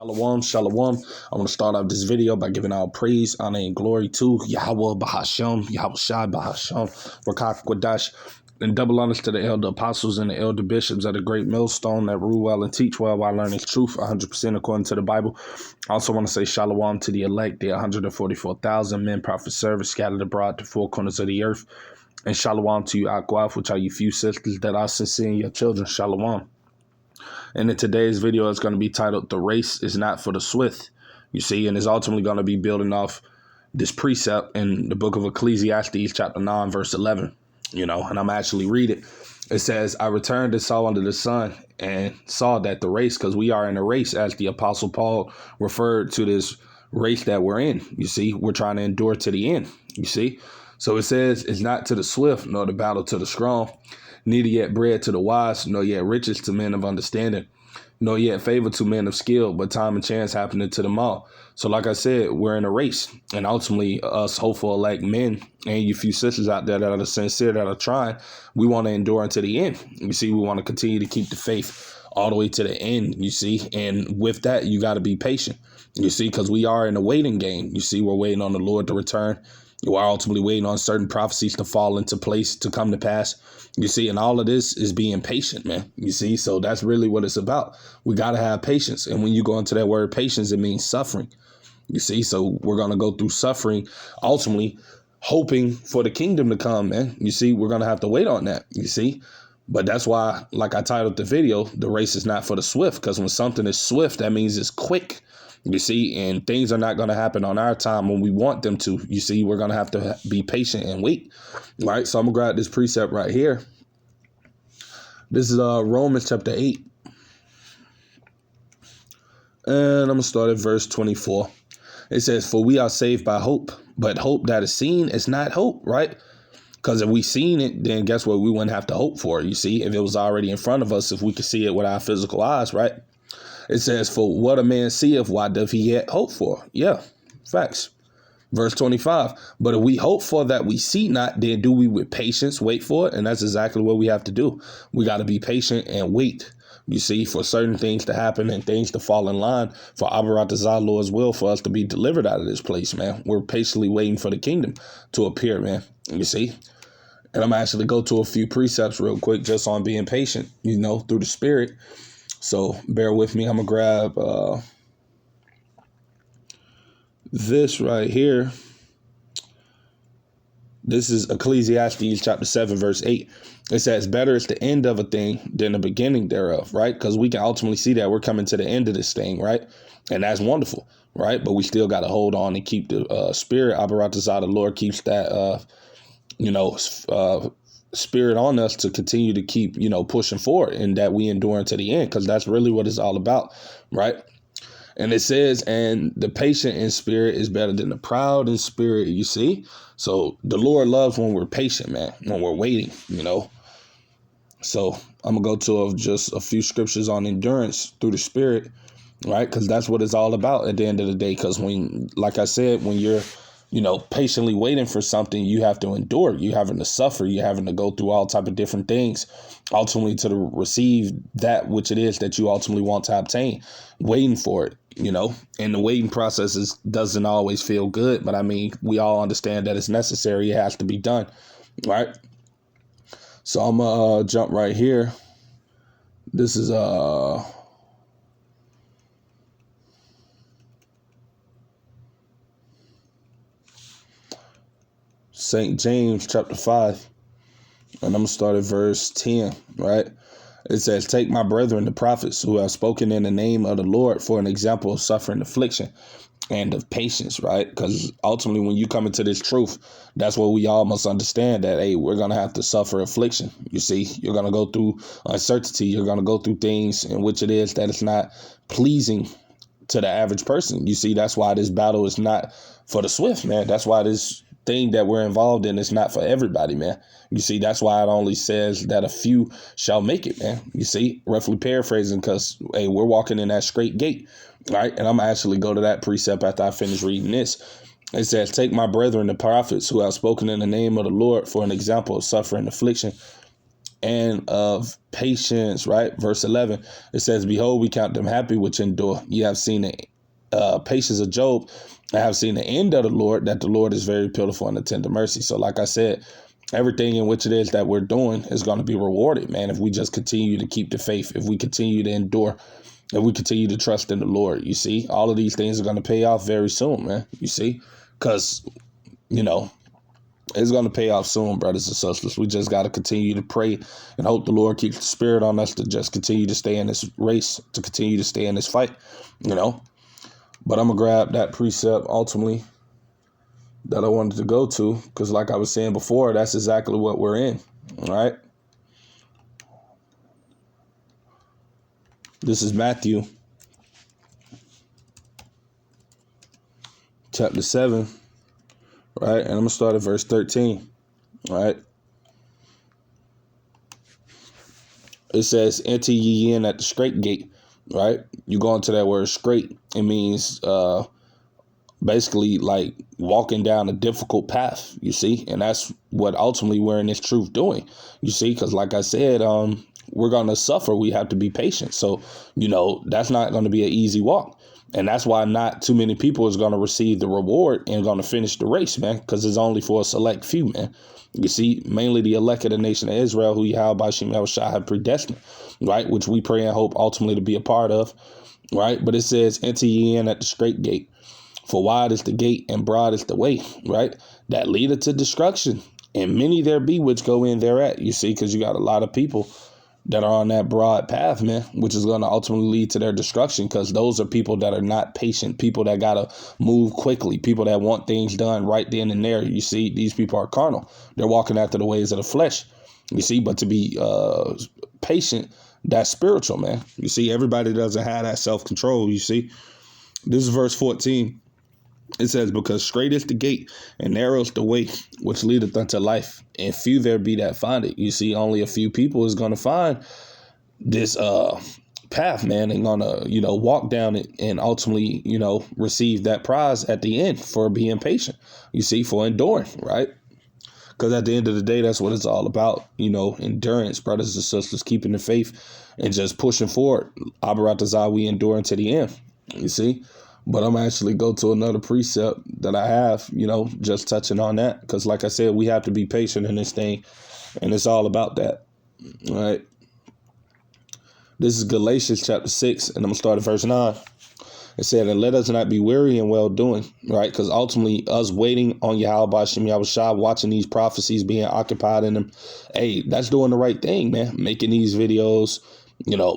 Shalom, shalom. I want to start off this video by giving all praise, honor, and glory to Yahweh Bahashem, Yahweh Shai Bahashem, Rakak Kwadash, and double honors to the elder apostles and the elder bishops of the great millstone that rule well and teach well while learning truth 100% according to the Bible. I also want to say shalom to the elect, the 144,000 men, prophet service scattered abroad to four corners of the earth. And shalom to you, Akwaf, which are you few sisters that are sincere in your children. Shalom. And in today's video, it's going to be titled, The Race is Not for the Swift. You see, and it's ultimately going to be building off this precept in the book of Ecclesiastes, chapter 9, verse 11. And I'm actually read it. It says, I returned and saw under the sun and saw that the race, because we are in a race, as the Apostle Paul referred to this race that we're in. You see, we're trying to endure to the end. You see, so it says, it's not to the swift, nor the battle to the strong, neither yet bread to the wise, nor yet riches to men of understanding, nor yet favor to men of skill, but time and chance happening to them all. So like I said, we're in a race, and ultimately us hopeful elect men and you few sisters out there that are sincere, that are trying, we want to endure unto the end. You see, we want to continue to keep the faith all the way to the end, you see, and with that, you got to be patient, you see, because we are in a waiting game. You see, we're waiting on the Lord to return. You are ultimately waiting on certain prophecies to fall into place, to come to pass. You see, and all of this is being patient, man. You see, so that's really what it's about. We got to have patience. And when you go into that word patience, it means suffering. You see, so we're going to go through suffering, ultimately hoping for the kingdom to come, man. You see, we're going to have to wait on that, you see. But that's why, like I titled the video, the race is not for the swift, because when something is swift, that means it's quick. You see, and things are not going to happen on our time when we want them to. You see, we're going to have to be patient and wait. All right, so I'm going to grab this precept right here. This is Romans chapter 8. And I'm going to start at verse 24. It says, for we are saved by hope, but hope that is seen is not hope, right? Because if we seen it, then guess what? We wouldn't have to hope for it. You see, if it was already in front of us, if we could see it with our physical eyes, right? It says, for what a man seeth, why doth he yet hope for? Yeah, facts. Verse 25, but if we hope for that we see not, then do we with patience wait for it? And that's exactly what we have to do. We got to be patient and wait, you see, for certain things to happen and things to fall in line for Abaratazah, Lord's will, for us to be delivered out of this place, man. We're patiently waiting for the kingdom to appear, man, you see. And I'm actually go to a few precepts real quick just on being patient, through the Spirit. So bear with me. I'm going to grab this right here. This is Ecclesiastes chapter 7, verse 8. It says, better is the end of a thing than the beginning thereof, right? Because we can ultimately see that we're coming to the end of this thing, right? And that's wonderful, right? But we still got to hold on and keep the spirit. Abaratazah, the Lord keeps that, spirit on us to continue to keep, pushing forward, and that we endure unto the end, because that's really what it's all about, right? And it says, and the patient in spirit is better than the proud in spirit, you see? So the Lord loves when we're patient, man, when we're waiting, So I'm going to go to just a few scriptures on endurance through the Spirit, right? Because that's what it's all about at the end of the day. Because when, like I said, when you're patiently waiting for something, you have to endure. You're having to suffer. You're having to go through all type of different things, ultimately to receive that which it is that you ultimately want to obtain, waiting for it, and the waiting process doesn't always feel good. But I mean, we all understand that it's necessary. It has to be done, right? So I'm going to jump right here. This is St. James chapter 5, and I'm going to start at verse 10, right? It says, take my brethren, the prophets, who have spoken in the name of the Lord, for an example of suffering, affliction, and of patience, right? Because ultimately, when you come into this truth, that's what we all must understand, that, hey, we're going to have to suffer affliction. You see, you're going to go through uncertainty. You're going to go through things in which it is that it's not pleasing to the average person. You see, that's why this battle is not for the swift, man. That's why this thing that we're involved in is not for everybody, man. You see, that's why it only says that a few shall make it, man. You see, roughly paraphrasing, because, hey, we're walking in that straight gate, right? And I'm actually go to that precept after I finish reading this. It says, take my brethren, the prophets, who have spoken in the name of the Lord, for an example of suffering, affliction, and of patience, right? Verse 11, it says, behold, we count them happy which endure. You have seen the patience of Job. I have seen the end of the Lord, that the Lord is very pitiful and the tender mercy. So like I said, everything in which it is that we're doing is going to be rewarded, man, if we just continue to keep the faith, if we continue to endure, if we continue to trust in the Lord. You see, all of these things are going to pay off very soon, man. You see, because, it's going to pay off soon, brothers and sisters. We just got to continue to pray and hope the Lord keeps the spirit on us to just continue to stay in this race, to continue to stay in this fight, But I'm going to grab that precept ultimately that I wanted to go to, because like I was saying before, that's exactly what we're in, all right? This is Matthew chapter 7, right? And I'm going to start at verse 13, all right? It says, enter ye in at the straight gate, right? You go into that word straight. It means basically like walking down a difficult path, you see? And that's what ultimately we're in this truth doing, you see? Because like I said, we're going to suffer. We have to be patient. So, that's not going to be an easy walk. And that's why not too many people is going to receive the reward and going to finish the race, man, because it's only for a select few, man. You see, mainly the elect of the nation of Israel, who Yahweh Shem Yahushua have predestined, right, which we pray and hope ultimately to be a part of, right? But it says, enter ye in at the straight gate, for wide is the gate and broad is the way, right, that leadeth to destruction, and many there be which go in thereat. You see, because you got a lot of people that are on that broad path, man, which is going to ultimately lead to their destruction, because those are people that are not patient, people that got to move quickly, people that want things done right then and there. You see, these people are carnal. They're walking after the ways of the flesh, you see, but to be patient, that's spiritual, man. You see, everybody doesn't have that self-control, you see. This is verse 14. It says, because straight is the gate and narrow is the way which leadeth unto life, and few there be that find it. You see, only a few people is going to find this path, man, and going to, walk down it and ultimately, receive that prize at the end for being patient, you see, for enduring, right? Because at the end of the day, that's what it's all about, endurance, brothers and sisters, keeping the faith and just pushing forward. Abaratazah, we endure to the end, you see. But I'm actually go to another precept that I have, just touching on that. Because like I said, we have to be patient in this thing. And it's all about that. All right. This is Galatians chapter 6. And I'm going to start at verse 9. It said, and let us not be weary in well doing. Right. Because ultimately us waiting on Yahweh Shem Yahushua, watching these prophecies, being occupied in them. Hey, that's doing the right thing, man. Making these videos,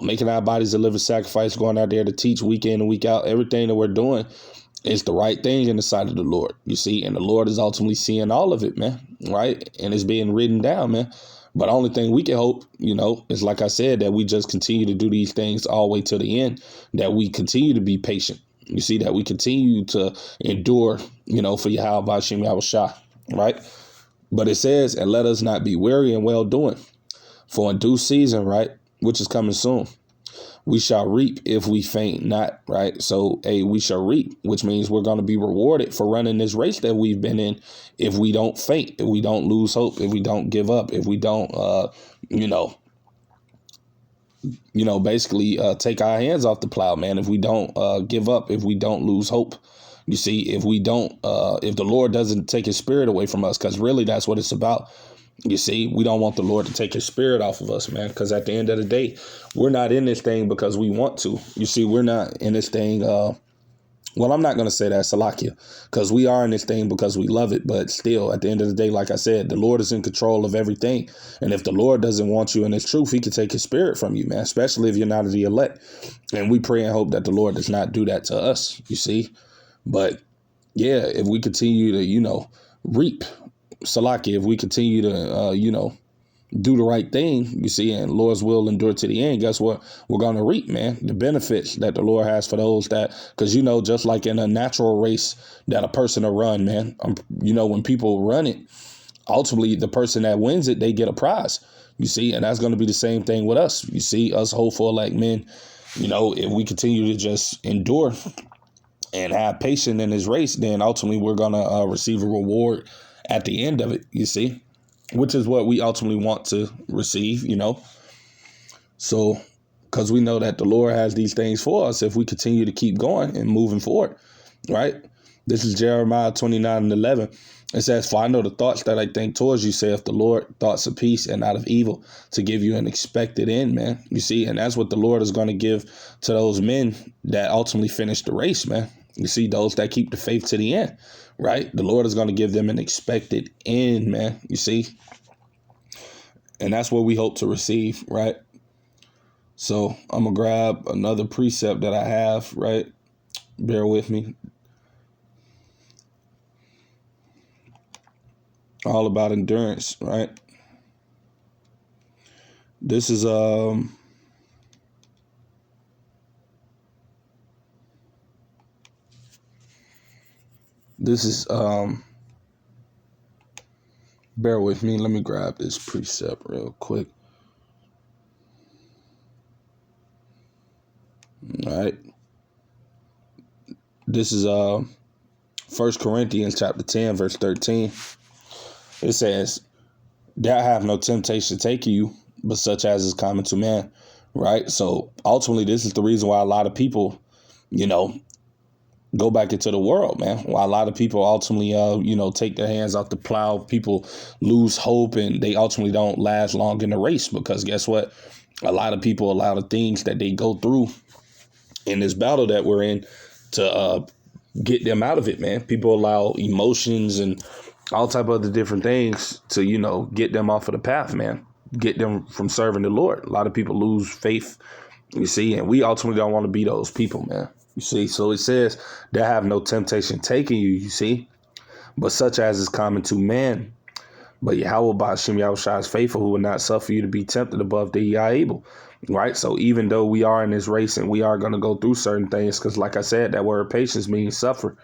making our bodies a living sacrifice, going out there to teach week in and week out. Everything that we're doing is the right thing in the sight of the Lord, you see, and the Lord is ultimately seeing all of it, man, right? And it's being written down, man. But the only thing we can hope, is like I said, that we just continue to do these things all the way to the end, that we continue to be patient, you see, that we continue to endure, for Yahweh Shem Yahushua, right? But it says, and let us not be weary in well doing, for in due season, right, which is coming soon, we shall reap if we faint not, right? So, we shall reap, which means we're going to be rewarded for running this race that we've been in if we don't faint, if we don't lose hope, if we don't give up, if we don't, basically take our hands off the plow, man, if we don't give up, if we don't lose hope. You see, if we don't, if the Lord doesn't take his spirit away from us, because really that's what it's about. You see, we don't want the Lord to take his spirit off of us, man, because at the end of the day, we're not in this thing because we want to. You see, we're not in this thing. Well, I'm not going to say that, Salakia, because we are in this thing because we love it. But still, at the end of the day, like I said, the Lord is in control of everything. And if the Lord doesn't want you in this truth, he can take his spirit from you, man, especially if you're not the elect. And we pray and hope that the Lord does not do that to us, you see. But yeah, if we continue to, reap, Salaki, if we continue to, do the right thing, you see, and Lord's will endure to the end, guess what? We're going to reap, man, the benefits that the Lord has for those that, because, just like in a natural race that a person will run, man, when people run it, ultimately the person that wins it, they get a prize, you see, and that's going to be the same thing with us. You see, us hopeful like men, if we continue to just endure and have patience in this race, then ultimately we're going to receive a reward at the end of it, you see. which is what we ultimately want to receive, So, because we know that the Lord has these things for us if we continue to keep going and moving forward, right? This is Jeremiah 29:11. It says, "For I know the thoughts that I think towards you, saith the Lord, thoughts of peace and not of evil, to give you an expected end," man. You see, and that's what the Lord is going to give to those men that ultimately finish the race, man. You see, those that keep the faith to the end, right? The Lord is going to give them an expected end, man. You see, and that's what we hope to receive, right? So I'm going to grab another precept that I have, right? Bear with me. All about endurance, right? This is bear with me. Let me grab this precept real quick. All right. This is 1 Corinthians chapter 10, verse 13. It says, "There have no temptation to take you, but such as is common to man," right? So ultimately, this is the reason why a lot of people, go back into the world, man. Why a lot of people ultimately, take their hands off the plow. People lose hope and they ultimately don't last long in the race because guess what? A lot of people allow the things that they go through in this battle that we're in to get them out of it, man. People allow emotions and all type of other different things to, get them off of the path, man. Get them from serving the Lord. A lot of people lose faith, you see, and we ultimately don't want to be those people, man. You see, so it says, "There have no temptation taking you," you see, "but such as is common to man. But Yahweh Ba'ashem Yahushua is faithful, who will not suffer you to be tempted above that ye are able." Right? So even though we are in this race and we are going to go through certain things, because like I said, that word patience means suffer.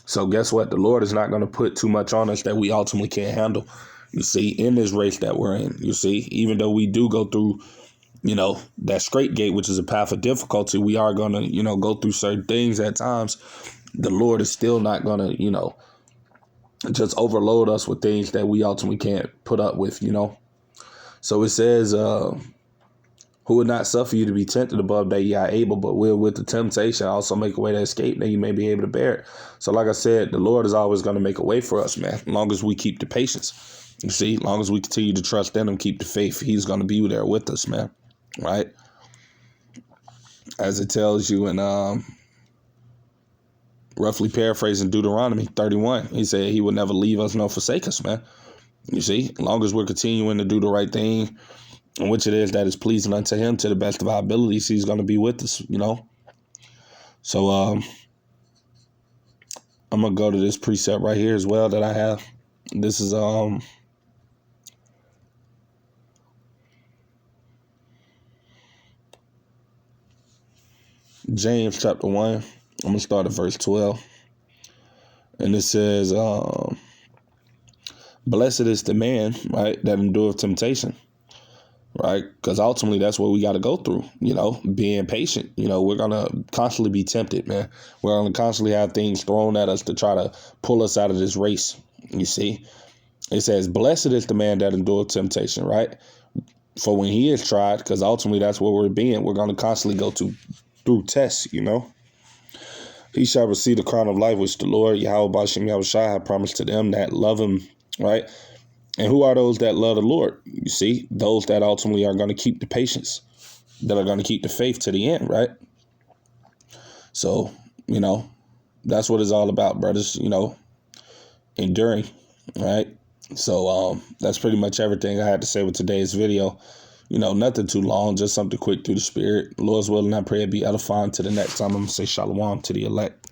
So guess what? The Lord is not going to put too much on us that we ultimately can't handle. You see, in this race that we're in, you see, even though we do go through, that straight gate, which is a path of difficulty, we are going to, go through certain things at times. The Lord is still not going to, just overload us with things that we ultimately can't put up with, So it says, "Who would not suffer you to be tempted above that ye are able, but will with the temptation also make a way to escape, that you may be able to bear it." So like I said, the Lord is always going to make a way for us, man, as long as we keep the patience. You see, as long as we continue to trust in him, keep the faith, he's going to be there with us, man, right? As it tells you in roughly paraphrasing Deuteronomy 31, he said he would never leave us nor forsake us, man. You see, as long as we're continuing to do the right thing, and which it is that is pleasing unto him to the best of our abilities, he's going to be with us, So I'm going to go to this precept right here as well that I have. This is James chapter 1. I'm going to start at verse 12. And it says, "Blessed is the man, right, that endureth temptation." Right? Because ultimately that's what we got to go through, being patient. We're going to constantly be tempted, man. We're going to constantly have things thrown at us to try to pull us out of this race. You see, it says, "Blessed is the man that endureth temptation," right? For when he is tried, because ultimately that's what we're being. We're going to constantly go through tests, "He shall receive the crown of life, which the Lord, Yahweh Ba'ashem Yahushua, have promised to them that love him," right? And who are those that love the Lord? You see, those that ultimately are going to keep the patience, that are going to keep the faith to the end, right? So, that's what it's all about, brothers, enduring, right? So that's pretty much everything I had to say with today's video. Nothing too long, just something quick through the spirit. Lord's willing, I pray it be edifying. To the next time, I'm going to say shalom to the elect.